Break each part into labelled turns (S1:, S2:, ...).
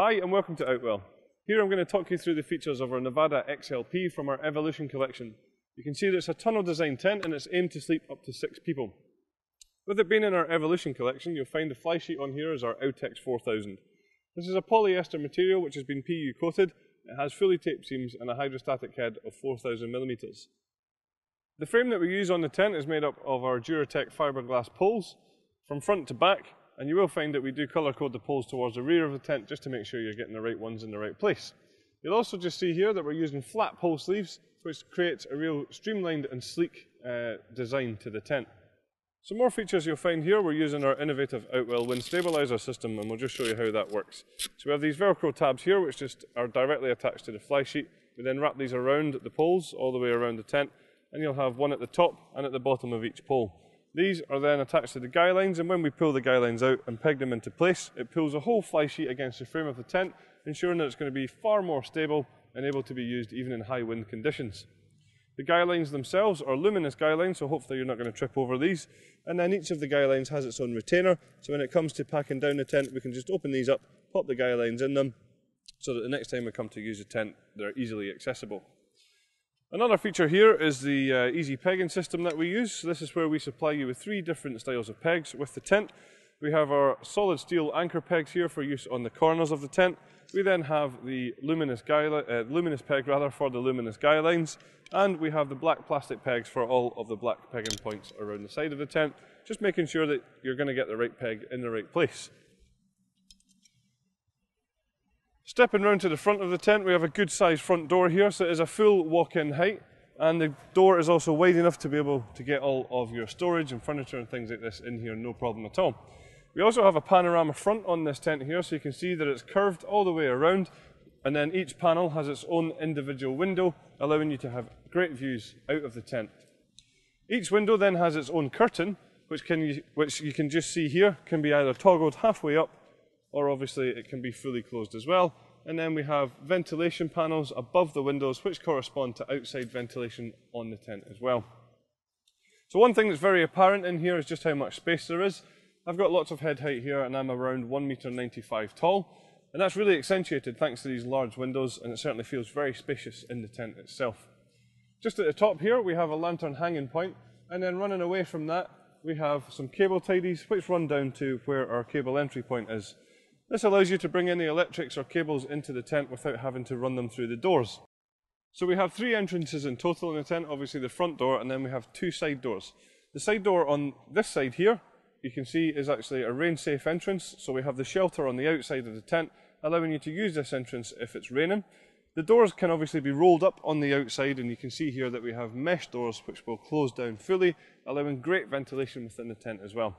S1: Hi and welcome to Outwell. Here I'm going to talk you through the features of our Nevada XLP from our Evolution collection. You can see that it's a tunnel design tent and it's aimed to sleep up to 6 people. With it being in our Evolution collection, you'll find the fly sheet on here is our Outex 4000. This is a polyester material which has been PU coated. It has fully taped seams and a hydrostatic head of 4000mm. The frame that we use on the tent is made up of our Duratec fiberglass poles from front to back, and you will find that we do colour code the poles towards the rear of the tent just to make sure you're getting the right ones in the right place. You'll also just see here that we're using flat pole sleeves, which creates a real streamlined and sleek design to the tent. Some more features you'll find here, we're using our innovative Outwell wind stabiliser system, and we'll just show you how that works. So we have these Velcro tabs here which just are directly attached to the fly sheet. We then wrap these around the poles all the way around the tent, and you'll have one at the top and at the bottom of each pole. These are then attached to the guy lines, and when we pull the guy lines out and peg them into place, it pulls the whole fly sheet against the frame of the tent, ensuring that it's going to be far more stable and able to be used even in high wind conditions. The guy lines themselves are luminous guy lines, so hopefully you're not going to trip over these. And then each of the guy lines has its own retainer, so when it comes to packing down the tent, we can just open these up, pop the guy lines in them, so that the next time we come to use the tent, they're easily accessible. Another feature here is the easy pegging system that we use. So this is where we supply you with 3 different styles of pegs with the tent. We have our solid steel anchor pegs here for use on the corners of the tent. We then have the luminous peg for the luminous guy lines, and we have the black plastic pegs for all of the black pegging points around the side of the tent, just making sure that you're going to get the right peg in the right place. Stepping round to the front of the tent, we have a good sized front door here, so it is a full walk-in height, and the door is also wide enough to be able to get all of your storage and furniture and things like this in here, no problem at all. We also have a panorama front on this tent here, so you can see that it's curved all the way around, and then each panel has its own individual window, allowing you to have great views out of the tent. Each window then has its own curtain, which you can just see here, can be either toggled halfway up, or obviously it can be fully closed as well. And then we have ventilation panels above the windows which correspond to outside ventilation on the tent as well. So one thing that's very apparent in here is just how much space there is. I've got lots of head height here and I'm around 1.95 m tall, and that's really accentuated thanks to these large windows, and it certainly feels very spacious in the tent itself. Just at the top here we have a lantern hanging point, and then running away from that we have some cable tidies which run down to where our cable entry point is. This allows you to bring any electrics or cables into the tent without having to run them through the doors. So we have 3 entrances in total in the tent, obviously the front door, and then we have 2 side doors. The side door on this side here, you can see, is actually a rain safe entrance, so we have the shelter on the outside of the tent, allowing you to use this entrance if it's raining. The doors can obviously be rolled up on the outside, and you can see here that we have mesh doors which will close down fully, allowing great ventilation within the tent as well.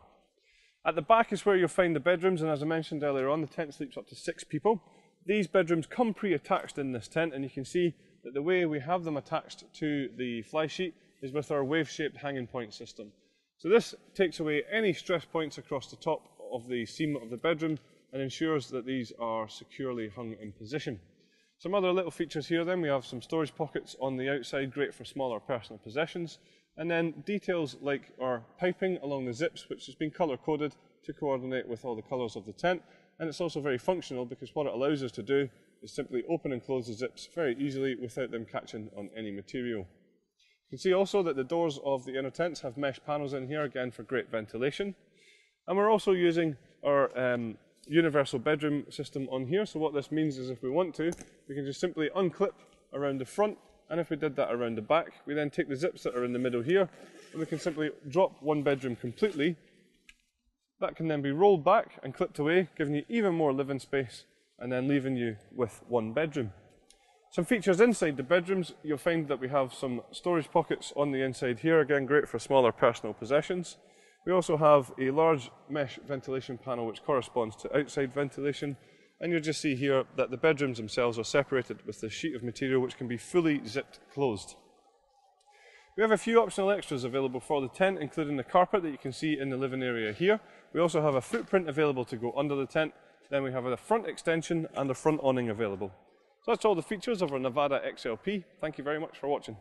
S1: At the back is where you'll find the bedrooms, and as I mentioned earlier on, the tent sleeps up to 6 people. These bedrooms come pre-attached in this tent, and you can see that the way we have them attached to the fly sheet is with our wave-shaped hanging point system. So this takes away any stress points across the top of the seam of the bedroom and ensures that these are securely hung in position. Some other little features here then, we have some storage pockets on the outside, great for smaller personal possessions. And then details like our piping along the zips, which has been colour coded to coordinate with all the colours of the tent. And it's also very functional because what it allows us to do is simply open and close the zips very easily without them catching on any material. You can see also that the doors of the inner tents have mesh panels in here, again for great ventilation. And we're also using our universal bedroom system on here. So what this means is if we want to, we can just simply unclip around the front. And if we did that around the back, we then take the zips that are in the middle here, and we can simply drop one bedroom completely. That can then be rolled back and clipped away, giving you even more living space, and then leaving you with one bedroom. Some features inside the bedrooms, you'll find that we have some storage pockets on the inside here, again great for smaller personal possessions. We also have a large mesh ventilation panel which corresponds to outside ventilation. And you'll just see here that the bedrooms themselves are separated with this sheet of material which can be fully zipped closed. We have a few optional extras available for the tent, including the carpet that you can see in the living area here. We also have a footprint available to go under the tent. Then we have a front extension and a front awning available. So that's all the features of our Nevada XLP. Thank you very much for watching.